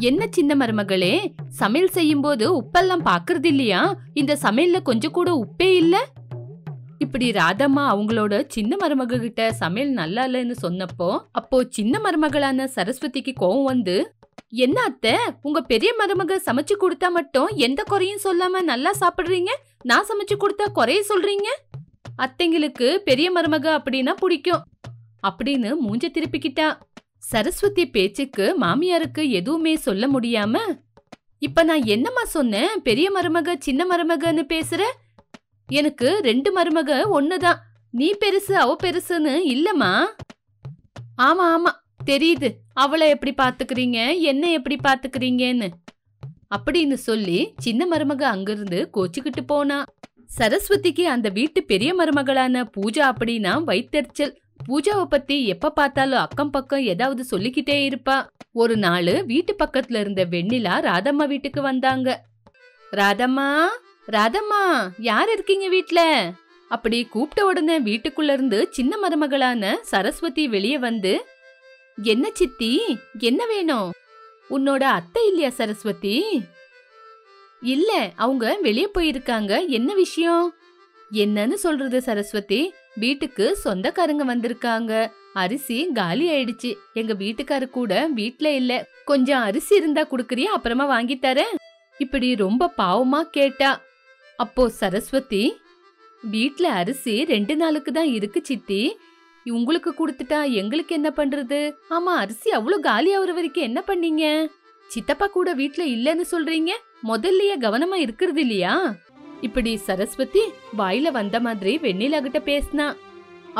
என்ன சின்ன மருமகளே, சமையல் செய்யும் போது உப்பெல்லாம் பாக்குறது இல்லையா? இந்த சமையல்ல கொஞ்சம் கூட உப்பே இல்ல. இப்படி ராதம்மா அவங்களோட சின்ன மருமக கிட்ட சமையல் நல்லா இல்லன்னு சொன்னப்போ, அப்போ சின்ன மருமகளான சரஸ்வதிக்கு கோவம் வந்து, என்ன அத்தை, உங்க பெரிய மருமக சமைச்சு கொடுத்தா மட்டும் எந்த குறையும் சொல்லாம நல்லா சாப்பிடுறீங்க, நான் சமைச்சு கொடுத்தா குறைய சொல்றீங்க? அத்தைங்களுக்கு பெரிய மருமக அப்படின்னா பிடிக்கும் அப்படின்னு மூஞ்ச திருப்பிக்கிட்டா. சரஸ்வதி பேச்சுக்கு மாமியாருக்கு எதுவுமே சொல்ல முடியாம, இப்ப நான் என்னம்மா சொன்னேன், பெரிய மருமக சின்ன மருமகன்னு பேசுற? எனக்கு 2 மருமக ஒண்ணுதான், நீ பெருசு அவ பெருசுன்னு இல்லம்மா. ஆமா ஆமா தெரியுது, அவளை எப்படி பாத்துக்கிறீங்க என்ன எப்படி பாத்துக்கிறீங்கன்னு அப்படின்னு சொல்லி சின்ன மருமக அங்கிருந்து கோச்சுக்கிட்டு போனா. சரஸ்வதிக்கு அந்த வீட்டு பெரிய மருமகளான பூஜா அப்படின்னா வயித்தெரிச்சல். பூஜாவை பத்தி எப்ப பார்த்தாலும் அக்கம் பக்கம் ஏதாவது சொல்லிக்கிட்டே இருப்பா. ஒரு நாள் வீட்டு பக்கத்துல இருந்த வெண்ணிலா ராதம்மா வீட்டுக்கு வந்தாங்க. ராதம்மா, ராதம்மா, யார் இருக்கீங்க வீட்ல? அப்படி கூப்பிட்ட உடனே வீட்டுக்குள்ள இருந்து சின்ன மருமகளான சரஸ்வதி வெளியே வந்து, என்ன சித்தி, என்ன வேணும்? உன்னோட அத்தை இல்லையா சரஸ்வதி? இல்ல, அவங்க வெளியே போயிருக்காங்க. என்ன விஷயம்? என்னன்னு சொல்றது சரஸ்வதி, வீட்டுக்கு சொந்தக்காரங்க வந்திருக்காங்க. அரிசி காலி ஆயிடுச்சு. எங்க வீட்டுக்காரு கூட வீட்ல இல்ல. கொஞ்சம் அரிசி இருந்தா குடுக்கறியா, அப்புறமா வாங்கி தரேன். இப்படி ரொம்ப பாவமா கேட்டா. அப்போ சரஸ்வதி, வீட்ல அரிசி 2 நாளுக்கு தான் இருக்கு சித்தி, உங்களுக்கு கொடுத்துட்டா எங்களுக்கு என்ன பண்றது? ஆமா, அரிசி அவ்வளவு காலி ஆகுற வரைக்கும் என்ன பண்ணீங்க? சித்தப்பா கூட வீட்ல இல்லன்னு சொல்றீங்க, முதல்லயே கவனமா இருக்கிறது இல்லையா? இப்படி சரஸ்வதி வாயில வந்த மாதிரி வெண்ணிலா கிட்ட பேசினா.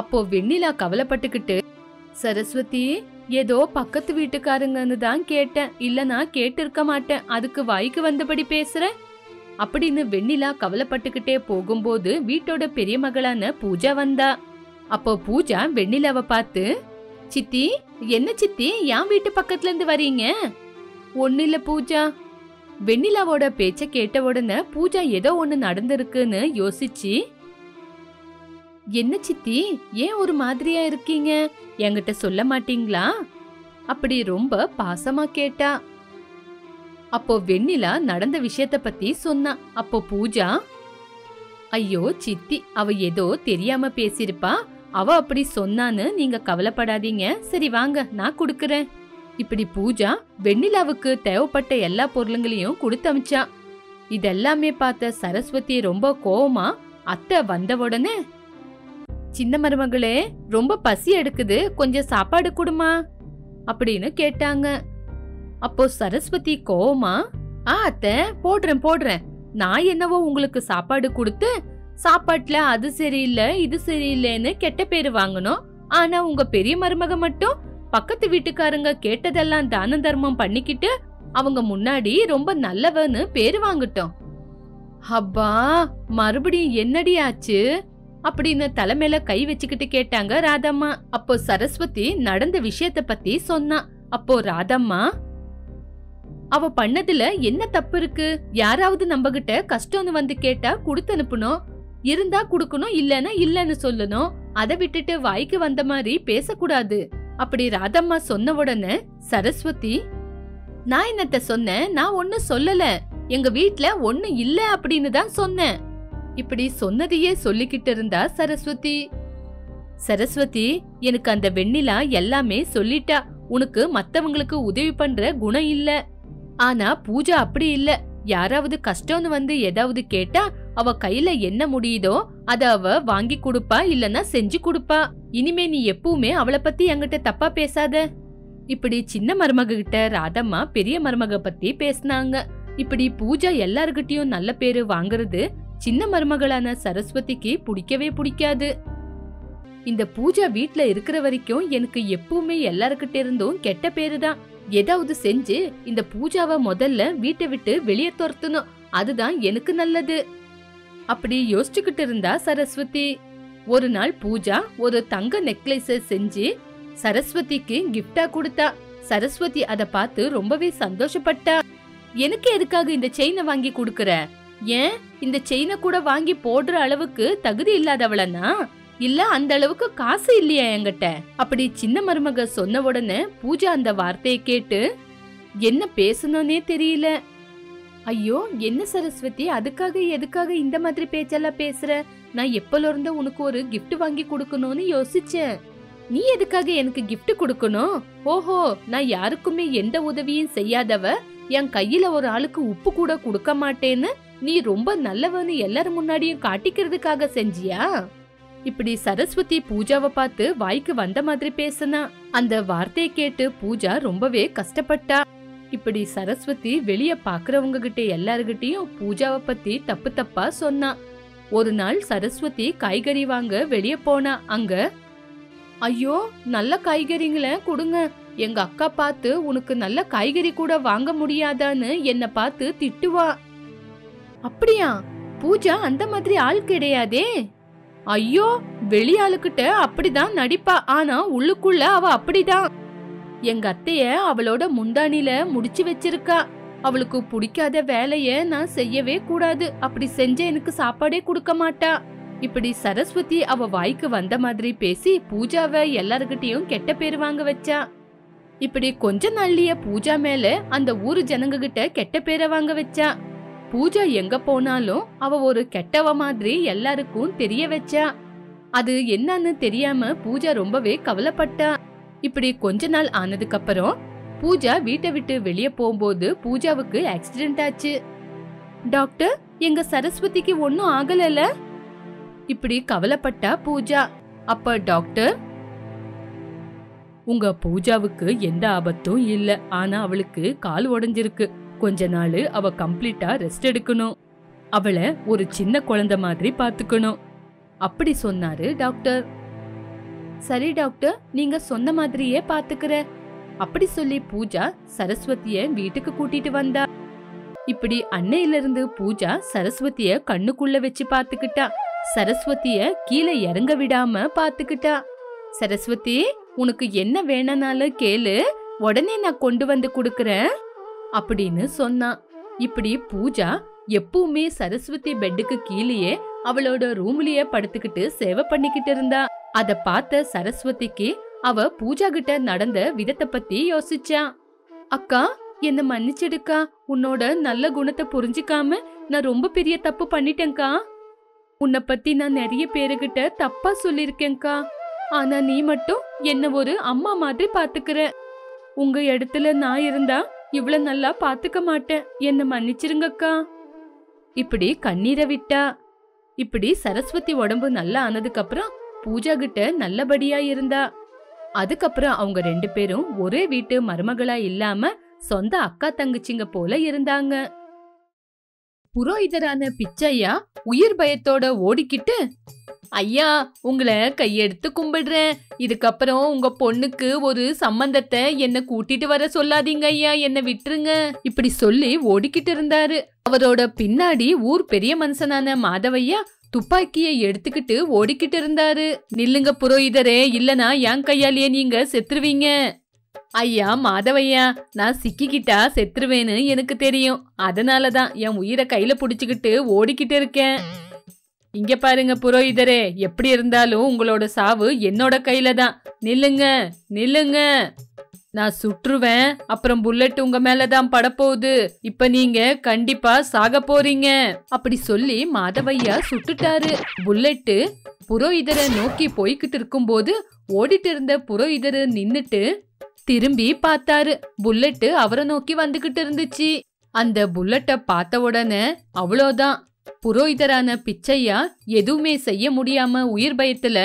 அப்போ வெண்ணிலா கவலைப்பட்டுக்கிட்டு, சரஸ்வதி, ஏதோ பக்கத்து வீட்டுக்காரங்கன்னு தான் கேட்டேன், இல்லனா கேட்டு இருக்க மாட்டேன், அதுக்கு வாய்க்கு வந்தபடி பேசுற அப்படின்னு வெண்ணிலா கவலைப்பட்டுக்கிட்டே போகும்போது வீட்டோட பெரிய மகளான பூஜா வந்தா. அப்போ பூஜா வெண்ணிலாவை பார்த்து, சித்தி, என்ன சித்தி, என் வீட்டு பக்கத்துல இருந்து வரீங்க? ஒண்ணு இல்ல பூஜா. வெண்ணிலாவோட பேச்ச கேட்ட உடனே பூஜா ஏதோ ஒண்ணு நடந்திருக்குன்னு யோசிச்சு, என்ன சித்தி, ஏன் ஒரு மாதிரியா இருக்கீங்க, என்கிட்ட சொல்ல மாட்டீங்களா அப்படி ரொம்ப பாசமா கேட்டா. அப்போ வெண்ணிலா நடந்த விஷயத்த பத்தி சொன்னா. அப்போ பூஜா, ஐயோ சித்தி, அவ ஏதோ தெரியாம பேசிருப்பா, அவ அப்படி சொன்னான்னு நீங்க கவலைப்படாதீங்க, சரி வாங்க நான் குடுக்கறேன். இப்படி பூஜா வெண்ணிலாவுக்கு தேவைப்பட்ட எல்லா பொருளுங்களையும் கொடுத்து அமிச்சா. இதெல்லாமே பார்த்த சரஸ்வதி ரொம்ப கோவமா, அத்தை வந்த உடனே, சின்ன மருமகளே, ரொம்ப பசி எடுக்குது, கொஞ்சம் சாப்பாடு கொடுமா அப்படின்னு கேட்டாங்க. அப்போ சரஸ்வதி கோவமா, அத்தை போடுறேன் போடுறேன், நான் என்னவோ உங்களுக்கு சாப்பாடு கொடுத்து சாப்பாட்டுல அது சரியில்லை இது சரியில்லைன்னு கெட்ட பேரு வாங்கணும், ஆனா உங்க பெரிய மருமக மட்டும் பக்கத்து வீட்டுக்காரங்க கேட்டதெல்லாம் தான தர்மம் பண்ணிக்கிட்டு அவங்க முன்னாடி ரொம்ப நல்லவன்னு பேரு வாங்கட்டும். அப்பா, மறுபடியும் என்னடி ஆச்சு அப்படின்னு தலைமையில கை வச்சுக்கிட்டு கேட்டாங்க ராதம்மா. அப்போ சரஸ்வதி நடந்த விஷயத்த பத்தி சொன்னா. அப்போ ராதம்மா, அவ பண்ணதுல என்ன தப்பு இருக்கு? யாராவது நம்ம கிட்ட கஷ்டம்னு வந்து கேட்டா குடுத்து அனுப்பணும், இருந்தா குடுக்கணும், இல்லன்னா இல்லன்னு சொல்லணும். அதை விட்டுட்டு வாய்க்கு வந்த மாதிரி பேசக்கூடாது அப்படி ராதம்மா சொன்ன உடனே சரஸ்வதி, நான் என்னத்த சொன்னேன், நான் ஒண்ணு சொல்லல, எங்க வீட்ல ஒண்ணு இல்ல அப்படின்னு தான் சொன்னேன். இப்படி சொன்னதையே சொல்லிக்கிட்டு இருந்தா சரஸ்வதி. சரஸ்வதி, எனக்கு அந்த வெண்ணிலா எல்லாமே சொல்லிட்டா, உனக்கு மத்தவங்களுக்கு உதவி பண்ற குணம் இல்ல. ஆனா பூஜா அப்படி இல்ல, யாராவது கஷ்டம்னு வந்து ஏதாவது கேட்டா அவ கையில என்ன முடியுதோ அத அவ வாங்கி கொடுப்பா, இல்லன்னா செஞ்சு கொடுப்பா. இனிமே நீ எப்பவுமே அவளை பத்தி என்கிட்ட தப்பா பேசாத. இப்படி சின்ன மருமக கிட்ட ராதம்மா பெரிய மருமக பத்தி பேசினாங்க. இப்படி பூஜா எல்லார்கிட்டயும் நல்ல பேரு வாங்குறது சின்ன மருமகளான சரஸ்வதிக்கு பிடிக்கவே பிடிக்காது. இந்த பூஜா வீட்ல இருக்கிற வரைக்கும் எனக்கு எப்பவுமே எல்லார்கிட்ட இருந்தும் கெட்ட பேருதான். ஏதாவது செஞ்சு இந்த பூஜாவை முதல்ல வீட்டை விட்டு வெளியே துரத்தணும், அதுதான் எனக்கு நல்லது அப்படி யோசிச்சுக்கிட்டு இருந்தா சரஸ்வதி. ஒரு நாள் பூஜா ஒரு தங்க நெக்லஸ் செஞ்சு சரஸ்வதிக்கு கிஃப்டா கொடுத்தா. சரஸ்வதி அத பார்த்து ரொம்பவே சந்தோஷப்பட்டா. எனக்கு எதுக்காக இந்த செயினை வாங்கி கொடுக்கற? ஏன் இந்த செயினை கூட வாங்கி போடுற அளவுக்கு தகுதி இல்லாதவளனா? இல்ல அந்த அளவுக்கு காசு இல்லையா என்கிட்ட? அப்படி சின்ன மருமக சொன்ன உடனே பூஜா அந்த வார்த்தையை கேட்டு, என்ன பேசணும்னே தெரியல. ஐயோ என்ன சரஸ்வதி, அதுக்காக எதுக்காக இந்த மாதிரி பேச்செல்லாம் பேசுற? நான் எப்பல இருந்த உனக்கு ஒரு gift வாங்கி கொடுக்கணும்னு யோசிச்சேன். நீ எதுக்காக எனக்கு gift கொடுக்கணும்? ஓஹோ, நான் யாருக்குமே எந்த உதவியும் செய்யாதவ, என் கையில ஒரு ஆளுக்கு உப்பு கூட கொடுக்க மாட்டேன்னு நீ ரொம்ப நல்லவன்னு எல்லாரும் முன்னாடியும் காட்டிக்கிறதுக்காக செஞ்சியா? இப்படி சரஸ்வதி பூஜாவை பார்த்து வாய்க்கு வந்த மாதிரி பேசினா. அந்த வார்த்தையை கேட்டு பூஜா ரொம்பவே கஷ்டப்பட்டா. இப்படி சரஸ்வதி வெளிய பாக்குறவங்க கிட்ட எல்லார்கிட்டயும் பூஜாவை பத்தி தப்பு தப்பா சொன்னா. ஒரு நாள் சரஸ்வதி காய்கறி வாங்க வெளிய போனா. அங்க, ஐயோ நல்ல காய்கறிங்களை கொடுங்க, எங்க அக்கா பார்த்து உனக்கு நல்ல காய்கறி கூட வாங்க முடியாதான்னு என்ன பார்த்து திட்டுவா. அப்படியா? பூஜா அந்த மாதிரி ஆள் கிடையாதே. ஐயோ, வெளி ஆளுகிட்ட அப்படிதான் நடிப்பா, ஆனா உள்ளுக்குள்ள அவ அப்படிதான். எங்க அத்தைய அவளோட முந்தானில முடிச்சு வச்சிருக்கா. அவளுக்கு பிடிக்காத வேலைய நான் செய்யவே கூடாது, அப்படி செஞ்ச எனக்கு சாப்பாடே கொடுக்க மாட்டா. இப்படி சரஸ்வதி அவ வாய்க்கு வந்த மாதிரி பேசி பூஜாவை எல்லார்கிட்டயும் கெட்ட பேர் வாங்க வச்சா. இப்படி கொஞ்ச நாள்லயே பூஜா மேல அந்த ஊரு ஜனங்க கிட்ட கெட்ட பேரை வாங்க வச்சா. பூஜா எங்க போனாலும் அவ ஒரு கெட்டவ மாதிரி எல்லாருக்கும் தெரிய வச்சா. அது என்னன்னு தெரியாம பூஜா ரொம்பவே கவலைப்பட்டா. இப்படி கொஞ்ச நாள் ஆனதுக்கு அப்புறம் பூஜா வீட்டை விட்டு வெளியே போகும்போது பூஜாவுக்கு ஆக்சிடென்ட் ஆச்சு. டாக்டர், எங்க சரஸ்வதிக்கு ஒன்னும் ஆகலல? இப்படி கவலைப்பட்டா பூஜா. அப்ப டாக்டர், உங்க பூஜாவுக்கு எந்த ஆபத்தும் இல்ல, ஆனா அவளுக்கு கால் உடைஞ்சிருக்கு, கொஞ்ச நாள் அவ கம்ப்ளீட்டா ரெஸ்ட் எடுக்கணும், அவளை ஒரு சின்ன குழந்தை மாதிரி பாத்துக்கணும் அப்படி சொன்னாரு டாக்டர். சரி டாக்டர், நீங்க சொன்ன மாதிரியே பாத்துக்கிற அப்படி சொல்லி பூஜா சரஸ்வதிய வீட்டுக்கு கூட்டிட்டு வந்தா. இப்படி அன்னையில இருந்து பூஜா சரஸ்வதிய கண்ணுக்குள்ள வச்சு பாத்துக்கிட்டா. சரஸ்வதிய கீழே இறங்க விடாம பாத்துக்கிட்டா. சரஸ்வதி, உனக்கு என்ன வேணும்னாலும் கேளு, உடனே நான் கொண்டு வந்து குடுக்கறேன் அப்படின்னு சொன்னா. இப்படி பூஜா எப்பவுமே சரஸ்வதி பெட்டுக்கு கீழேயே அவளோட ரூம்லயே படுத்துக்கிட்டு சேவை பண்ணிக்கிட்டு இருந்தா. அத பார்த்த சரஸ்வதிக்கு அவ பூஜா கிட்ட நடந்த விதத்தை பத்தி யோசிச்சா. அக்கா, என்ன மன்னிச்சிடுக்கா, உன்னோட நல்ல குணத்தை புரிஞ்சுக்காம நான் ரொம்ப பெரிய தப்பு பண்ணிட்டேன்கா. உன்னை பத்தி நான் நிறைய பேருகிட்ட தப்பா சொல்லிருக்கேன்கா, ஆனா நீ மட்டும் என்ன ஒரு அம்மா மாதிரி பாத்துக்கிற. உங்க இடத்துல நான் இருந்தா இவ்வளவு நல்லா பாத்துக்க மாட்டேன், என்ன மன்னிச்சிருங்கக்கா. இப்படி கண்ணீரை விட்டா. இப்படி சரஸ்வதி உடம்பு நல்லா ஆனதுக்கு அப்புறம் பூஜா கிட்ட நல்லபடியா இருந்தா. அதுக்கப்புறம் அவங்க 2 பேரும் ஒரே வீட்டு மருமகளா இல்லாம சொந்த அக்கா தங்கச்சிங்க போல இருந்தாங்க. புரோகிதரான பிச்சையா உயிர் பயத்தோட ஓடிக்கிட்டு, ஐயா உங்களை கையெடுத்து கும்பிடுறேன், இதுக்கப்புறம் உங்க பொண்ணுக்கு ஒரு சம்பந்தத்தை என்ன கூட்டிட்டு வர சொல்லாதீங்க ஐயா, என்ன விட்டுருங்க இப்படி சொல்லி ஓடிக்கிட்டு இருந்தாரு. அவரோட பின்னாடி ஊர் பெரிய மனுஷனான மாதவையா துப்பாக்கியை எடுத்துக்கிட்டு ஓடிக்கிட்டு இருந்தாரு. நில்லுங்க புரோகிதரே, இல்லனா என் கையாலேயே நீங்க செத்துருவீங்க. ஐயா மாதவையா, நான் சிக்கிக்கிட்டா செத்துருவேன்னு எனக்கு தெரியும், அதனாலதான் என் உயிரை கையில புடிச்சுக்கிட்டு ஓடிக்கிட்டு இருக்கேன். இங்க பாருங்க புரோகிதரே, எப்படி இருந்தாலும் உங்களோட சாவு என்னோட கையில தான். நில்லுங்க நில்லுங்க, நான் சுற்றுவேன், அப்புறம் புல்லட் உங்க மேலதான் படப்போகுது, இப்ப நீங்க கண்டிப்பா சாக போறீங்க அப்படி சொல்லி மாதவையா சுட்டுட்டாரு. புல்லட்டு புரோகிதரை நோக்கி போய்கிட்டு இருக்கும் போது ஓடிட்டு இருந்த புரோகிதரு நின்னுட்டு திரும்பி பார்த்தாரு. புல்லட்டு அவரை நோக்கி வந்துகிட்டு இருந்துச்சு. அந்த புல்லட்ட பார்த்த உடனே அவ்வளோதான், புரோகிதரான பிச்சையா எதுவுமே செய்ய முடியாம உயிர் பயத்துல,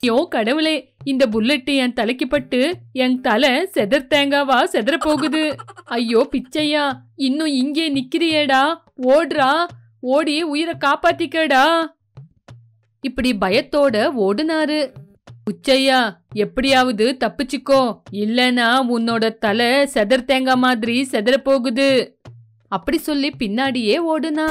யோ கடவுளே, இந்த புல்லட்டு என் தலைக்கு பட்டு என் தலை செதர் தேங்காவா செதற போகுது. ஐயோ பிச்சையா, இன்னும் இங்கே நிக்கிறியேடா, ஓடுறா, ஓடி உயிரை காப்பாத்திக்கடா. இப்படி பயத்தோட ஓடுனாரு. பிச்சையா, எப்படியாவது தப்பிச்சுக்கோ, இல்லனா உன்னோட தலை செதர் தேங்காய் மாதிரி செதற போகுது அப்படி சொல்லி பின்னாடியே ஓடுனா.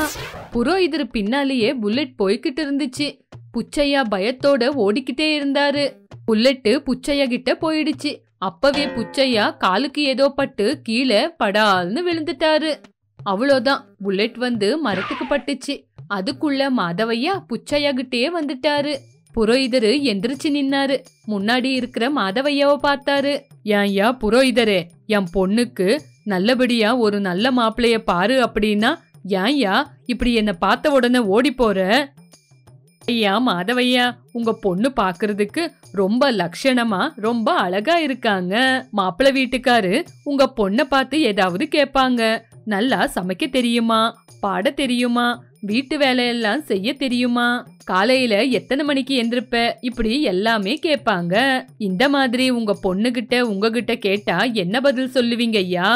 புரோகிதர் பின்னாலேயே புல்லட் போய்கிட்டு இருந்துச்சு. புச்சையா பயத்தோட ஓடிக்கிட்டே இருந்தாரு. புல்லட்டு புச்சையா கிட்ட போயிடுச்சு. அப்பவே புச்சையா காலுக்கு ஏதோ பட்டு கீழே படால்னு விழுந்துட்டாரு. அவ்வளோதான், புல்லட் வந்து மரத்துக்கு பட்டுச்சு. அதுக்குள்ள மாதவையா புச்சையா கிட்டே வந்துட்டாரு. புரோகிதரு எந்திரிச்சு நின்னாரு. முன்னாடி இருக்கிற மாதவையாவை பார்த்தாரு. ஏன்யா புரோகிதரே, என் பொண்ணுக்கு நல்லபடியா ஒரு நல்ல மாப்பிளைய பாரு அப்படின்னா ஏன்யா இப்படி என்ன பார்த்த உடனே ஓடி போற? ஐயா மாதவையா, உங்க பொண்ணு பாக்குறதுக்கு ரொம்ப லட்சணமா ரொம்ப அழகா இருக்காங்க. மாப்பிள்ளை வீட்டுக்காரு உங்க பொண்ண பார்த்து ஏதாவது கேட்பாங்க. நல்லா சமைக்க தெரியுமா, பாட தெரியுமா, வீட்டு வேலையெல்லாம் செய்ய தெரியுமா, காலையில எத்தனை மணிக்கு எந்திருப்ப, இப்படி எல்லாமே கேட்பாங்க. இந்த மாதிரி உங்க பொண்ணுகிட்ட உங்ககிட்ட கேட்டா என்ன பதில் சொல்லுவீங்க ஐயா?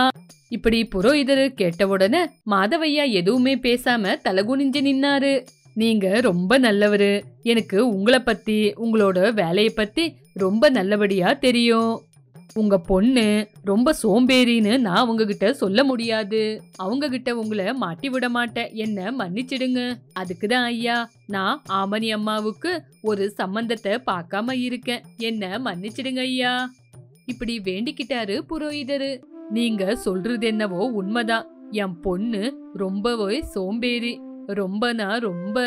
இப்படி புரோகிதர் கேட்ட உடனே மாதவையா எதுவுமே பேசாம தலகுனிஞ்சு நின்னாரு. நீங்க ரொம்ப நல்லவரு. எனக்கு உங்களை பத்தி உங்களோட வேலைய பத்தி ரொம்ப நல்லபடியா தெரியும். உங்க பொண்ணு ரொம்ப சோம்பேறின்னு நான் உங்ககிட்ட சொல்ல முடியாது. அவங்க கிட்ட உங்களை மாட்டி விட மாட்டேன், என்ன மன்னிச்சிடுங்க. அதுக்குதான் ஐயா நான் ஆமணி அம்மாவுக்கு ஒரு சம்பந்தத்தை பார்க்காம இருக்கேன், என்ன மன்னிச்சிடுங்க ஐயா. இப்படி வேண்டிக்கிட்டாரு புரோகிதரு. நீங்க சொல்றது என்னவோ உண்மைதான். என் பொண்ணு ரொம்பவே சோம்பேறி, ரொம்ப.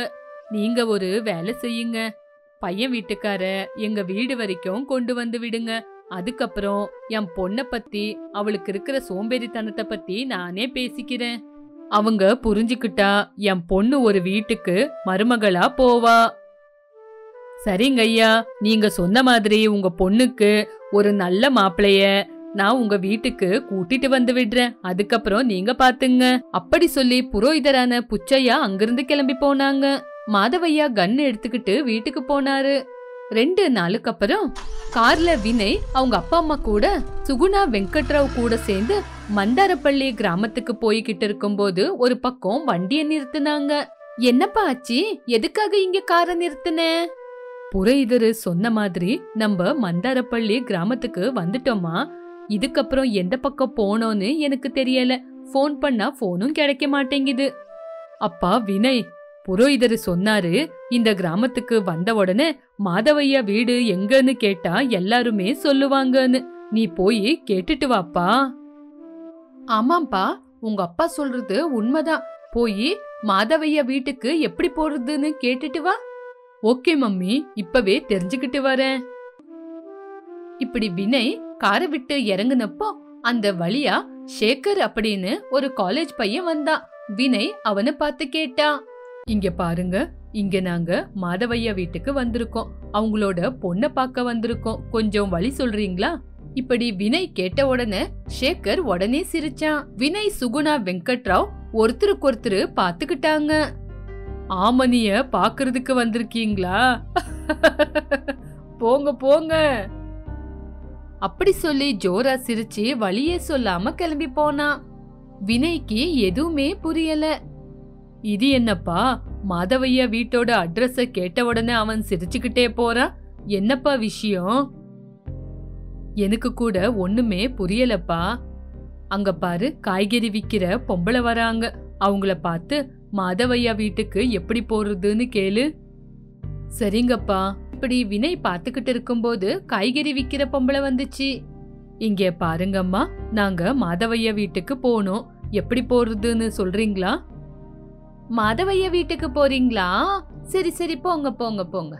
நீங்க ஒரு வேலை செய்யுங்க, பையன் வீட்டுக்கார எங்க வீடு வரைக்கும் கொண்டு வந்து விடுங்க. அதுக்கப்புறம் என் பொண்ண பத்தி அவளுக்கு இருக்கிற சோம்பேறித்தனத்தை பத்தி நானே பேசிக்கிறேன். அவங்க புரிஞ்சுக்கிட்டா என் பொண்ணு ஒரு வீட்டுக்கு மருமகளா போவா. சரிங்க ஐயா, நீங்க சொன்ன மாதிரி உங்க பொண்ணுக்கு ஒரு நல்ல மாப்பிளைய நான் உங்க வீட்டுக்கு கூட்டிட்டு வந்து விடுறேன். அதுக்கப்புறம் நீங்க பாத்துங்க. அப்படி சொல்லி புரோகிதரான புச்சையா அங்கிருந்து கிளம்பி போனாங்க. மாதவையா கன் எடுத்துக்கிட்டு வீட்டுக்கு போனாரு. 2 நாளுக்கு அப்புறம் கார்ல வினய் அவங்க அப்பா அம்மா கூட சுகுணா வெங்கட்ராவ் கூட சேர்ந்து மந்தாரப்பள்ளி கிராமத்துக்கு போய்கிட்டு இருக்கும்போது ஒரு பக்கம் வண்டிய நிறுத்தினாங்க. என்னப்பா ஆச்சு, எதுக்காக இங்க காரை நிறுத்தின? புரோகிதரு சொன்ன மாதிரி நம்ம மந்தாரப்பள்ளி கிராமத்துக்கு வந்துட்டோமா, இதுக்கப்புறம் எந்த பக்கம் போனோன்னு எனக்கு தெரியல. போன் பண்ணா போனும் கிடைக்க மாட்டேங்குது. அப்பா வினய், புரோகிதரு சொன்னாரு இந்த கிராமத்துக்கு வந்த உடனே மாதவையா வீடு எங்கன்னு கேட்டா எல்லாருமே சொல்லுவாங்கன்னு. நீ போய் கேட்டுட்டு வாப்பா. ஆமாப்பா, உங்க அப்பா சொல்றது உண்மைதான். போய் மாதவையா வீட்டுக்கு எப்படி போறதுன்னு கேட்டுட்டு வா. ஓகே மம்மி, இப்பவே தெரிஞ்சுக்கிட்டு வரேன். இப்படி வினய் காரை விட்டு இறங்குனப்போ அந்த வழியா சேகர் அப்படின்னு ஒரு காலேஜ் பையன் வந்தான். வினய் அவனை பார்த்து கேட்டான், இங்க பாருங்க, இங்க நாங்க மாதவையா வீட்டுக்கு வந்திருக்கோம். அவங்களோட பொண்ணை பார்க்க வந்திருக்கோம், கொஞ்சம் வழி சொல்றீங்களா? இப்படி வினய் கேட்ட உடனே சேகர் உடனே சிரிச்சான். வினய் சுகுணா வெங்கட்ராவ் ஒருத்தருக்கு பாத்துக்கிட்டாங்க. ஆமனிய பாக்குறதுக்கு வந்திருக்கீங்களா? போங்க போங்க அப்படி சொல்லி ஜோரா சிரிச்சு வழியே சொல்லாம கிளம்பி போனான். வினய்க்கு எதுவுமே புரியல. இது என்னப்பா, மாதவையா வீட்டோட அட்ரஸ கேட்ட உடனே அவன் சிரிச்சுக்கிட்டே போறான், என்னப்பா விஷயம்? எனக்கு கூட ஒண்ணுமே புரியலப்பா. அங்க பாரு, காய்கறி விக்கிற பொம்பளை வராங்க. அவங்கள பார்த்து மாதவையா வீட்டுக்கு எப்படி போறதுன்னு கேளு. சரிங்கப்பா. இப்படி வினய் பாத்துக்கிட்டு இருக்கும்போது காய்கறி விக்கிற பொம்பளை வந்துச்சு. இங்க பாருங்கம்மா, நாங்க மாதவையா வீட்டுக்கு போனோம், எப்படி போறதுன்னு சொல்றீங்களா? மாதவையா வீட்டுக்கு போறீங்களா? சரி சரி, போங்க போங்க போங்க.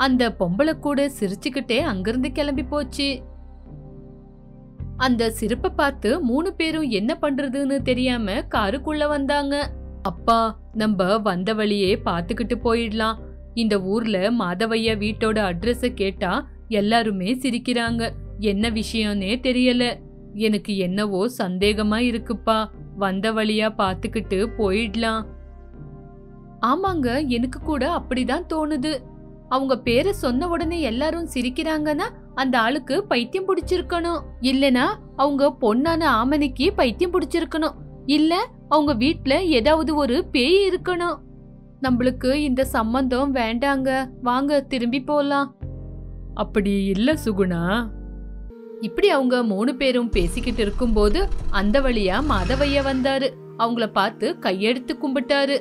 அந்த பொம்பளை கூட சிரிச்சுக்கிட்டே அங்கிருந்து கிளம்பி போச்சு. அந்த சிரிப்பை பார்த்து 3 பேரும் என்ன பண்றதுன்னு தெரியாம காருக்குள்ள வந்தாங்க. அப்பா, நம்ம வந்த வழியே பாத்துக்கிட்டு போயிடலாம். இந்த ஊர்ல மாதவையா வீட்டோட அட்ரஸ கேட்டா எல்லாருமே சிரிக்கிறாங்க, என்ன விஷயம்னே தெரியல. எனக்கு என்னவோ சந்தேகமா இருக்குப்பா, வந்த வழியா பாத்துக்கிட்டு போயிடலாம். ஆமாங்க, எனக்கு கூட அப்படிதான் தோணுது. அவங்க பேரை சொன்ன உடனே எல்லாரும் சிரிக்கிறாங்கன்னா அந்த ஆளுக்கு பைத்தியம் பிடிச்சிருக்கணும், இல்லனா அவங்க பொண்ணான ஆமணிக்கு பைத்தியம் பிடிச்சிருக்கணும், இல்ல அவங்க வீட்ல ஏதாவது ஒரு பேய் இருக்கணும். நம்மளுக்கு இந்த சம்பந்தம் வேண்டாங்க, வாங்க திரும்பி போலாம். அப்படி இல்ல சுகுணா. இப்படி அவங்க 3 பேரும் பேசிக்கிட்டு இருக்கும்போது அந்த வழியா மாதவையா வந்தாரு. அவங்கள பார்த்து கையெடுத்து கும்பிட்டாரு.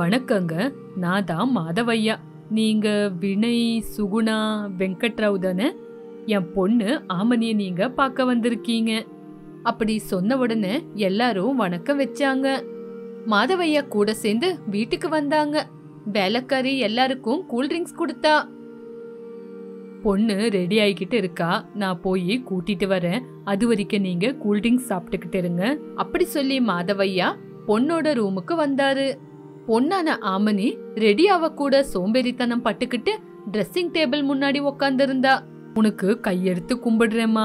வணக்கங்க, நான் தான் மாதவையா. நீங்க வினய் சுகுணா வெங்கட்ராவ் தானே? என் பொண்ணு ஆமணிய நீங்க பார்க்க வந்திருக்கீங்க. அப்படி சொன்ன உடனே எல்லாரும் வணக்கம் வச்சாங்க. மாதவையா கூட சேர்ந்து வீட்டுக்கு வந்தாங்க. வேலைக்காரி எல்லாருக்கும் கூல் ட்ரிங்க்ஸ் கொடுத்தா. பொண்ணு ரெடி ஆகிக்கிட்டு இருக்கா, நான் போய் கூட்டிட்டு வரேன், அது வரைக்கும் நீங்க கூல்ட்ரிங்க்ஸ் சாப்பிட்டுக்கிட்டு இருங்க. அப்படி சொல்லி மாதவையா பொண்ணோட ரூமுக்கு வந்தாரு. பொண்ணான ஆமனி ரெடியாவ கூட சோம்பேறித்தனம் பட்டுக்கிட்டு ட்ரெஸ்ஸிங் டேபிள் முன்னாடி உக்காந்து இருந்தா. உனக்கு கையெடுத்து கும்பிடுறேம்மா,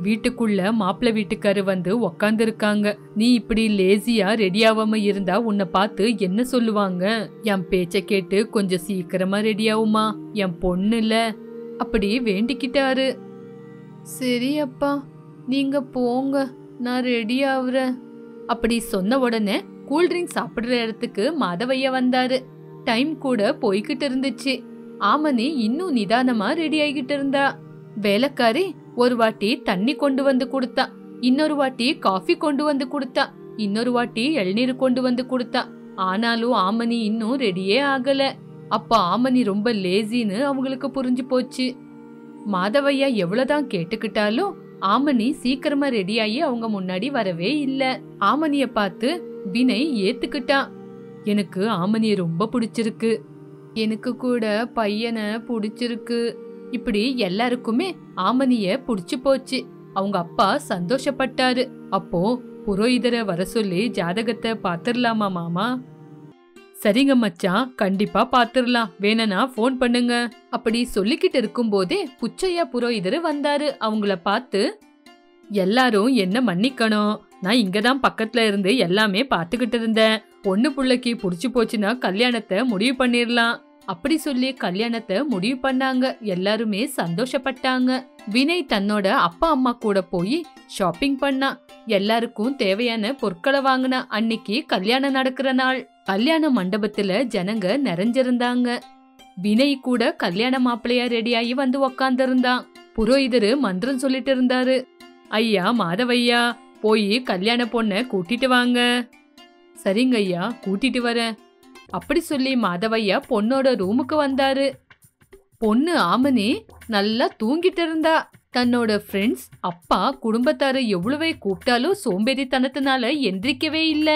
வீட்டுக்குள்ள மாப்பிள்ளை வீட்டுக்காரு வந்து உக்காந்து இருக்காங்க, நீ இப்படி லேசியா ரெடியாவாம இருந்தா உன்னை பார்த்து என்ன சொல்லுவாங்க? என் பேச்ச கேட்டு கொஞ்சம் சீக்கிரமா ரெடியாவுமா, என் பொண்ணுல அப்படி வேண்டிக்கிட்டாரு. சரி அப்பா, நீங்க போங்க, நான் ரெடி ஆகுறேன். அப்படி சொன்ன உடனே கூல்ட்ரிங்க் சாப்பிடுற இடத்துக்கு மாதவையா வந்தாரு. டைம் கூட போய்கிட்டு இருந்துச்சு. ஆமனி இன்னும் நிதானமா ரெடி ஆகிட்டு இருந்தா. வேலைக்காரி ஒரு வாட்டி தண்ணி கொண்டு வந்து கொடுத்தா, இன்னொரு வாட்டி காஃபி கொண்டு வந்து கொடுத்தா, இன்னொரு வாட்டி இளநீர் கொண்டு வந்து கொடுத்தா. ஆனாலும் ஆமனி இன்னும் ரெடியே ஆகல. அப்ப ஆமனி ரொம்ப லேசின்னு அவங்களுக்கு புரிஞ்சு போச்சு. மாதவையா எவ்வளவுதான் கேட்டுக்கிட்டாலும் ஆமனி சீக்கிரமா ரெடியாகி அவங்க முன்னாடி வரவே இல்ல. ஆமனிய பார்த்து வினய் ஏத்துக்கிட்டான். எனக்கு ஆமனிய ரொம்ப பிடிச்சிருக்கு, எனக்கு கூட பையனை பிடிச்சிருக்கு. இப்படி எல்லாருக்குமே ஆமனிய புடிச்சு போச்சு. அவங்க அப்பா சந்தோஷப்பட்டாரு. அப்போ புரோகிதரை வர சொல்லி ஜாதகத்தை பாத்துரலாமா மாமா? சரிங்க மச்சான், கண்டிப்பா பாத்துரலாம், வேணனா போன் பண்ணுங்க. அப்படி சொல்லிக்கிட்டு இருக்கும் போதே புச்சையா புரோகிதர் வந்தாரு. அவங்கள பார்த்து, எல்லாரும் என்ன மன்னிக்கணும், நான் இங்கதான் பக்கத்துல இருந்து எல்லாமே பாத்துக்கிட்டு இருந்தேன். பொண்ணு புள்ளைக்கு புடிச்சு போச்சுன்னா கல்யாணத்தை முடிவு பண்ணிரலாம். அப்படி சொல்லி கல்யாணத்தை முடிவு பண்ணாங்க. எல்லாருமே சந்தோஷப்பட்டாங்க. வினய் தன்னோட அப்பா அம்மா கூட போய் ஷாப்பிங் பண்ணா. எல்லாருக்கும் தேவையான பொருட்களை வாங்கினா. அன்னைக்கு கல்யாணம் நடக்கிற நாள். கல்யாண மண்டபத்துல ஜனங்க நிறைஞ்சிருந்தாங்க. வினய் கூட கல்யாண மாப்பிள்ளையா ரெடியாகி வந்து உக்காந்து இருந்தான். புரோகிதரு மந்திரம் சொல்லிட்டு இருந்தாரு. ஐயா மாதவையா, போய் கல்யாண பொண்ணை கூட்டிட்டு வாங்க. சரிங்க ஐயா, கூட்டிட்டு வரேன். அப்படி சொல்லி மாதவையா பொண்ணோட ரூமுக்கு வந்தாரு. பொண்ணு ஆமனி நல்லா தூங்கிட்டு இருந்தா. தன்னோட ஃப்ரெண்ட்ஸ், அப்பா, குடும்பத்தாரு எவ்வளவே கூப்பிட்டாலும் சோம்பேறித்தனத்தினால எந்திரிக்கவே இல்ல.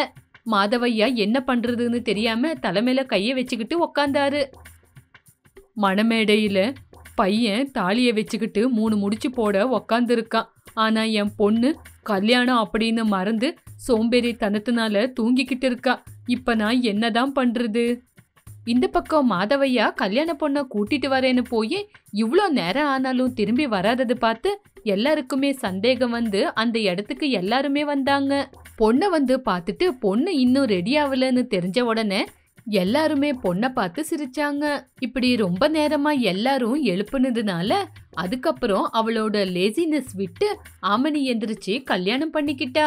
மாதவையா என்ன பண்றதுன்னு தெரியாம தலைமையில கைய வச்சுக்கிட்டு உக்காந்தாரு. மணமேடையில பையன் தாலிய வச்சுக்கிட்டு 3 முடிச்சு போட உக்காந்து இருக்கான். ஆனா என் பொண்ணு கல்யாணம் அப்படின்னு மறந்து சோம்பேறித்தனத்தினால தூங்கிக்கிட்டு இருக்கா. இப்ப நான் என்னதான் பண்றது? இந்த பக்கம் மாதவையா கல்யாண பொண்ண கூட்டிட்டு வரேன்னு போய் இவ்ளோ நேரம் ஆனாலும் திரும்பி வராதது பார்த்து எல்லாருக்குமே சந்தேகம் வந்து அந்த இடத்துக்கு எல்லாருமே வந்தாங்க. பொண்ணை வந்து பார்த்துட்டு பொண்ணு இன்னும் ரெடி ஆகலன்னு தெரிஞ்ச உடனே எல்லாருமே பொண்ணை பார்த்து சிரிச்சாங்க. இப்படி ரொம்ப நேரமா எல்லாரும் எழுப்புனதுனால அதுக்கப்புறம் அவளோட லேசினஸ் விட்டு ஆமனி எந்திரிச்சு கல்யாணம் பண்ணிக்கிட்டா.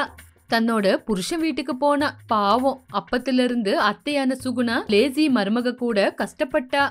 தன்னோட புருஷன் வீட்டுக்கு போனா. பாவம், அப்பத்துல இருந்து அத்தையான சுகுணா லேசி மருமக கூட கஷ்டப்பட்டா.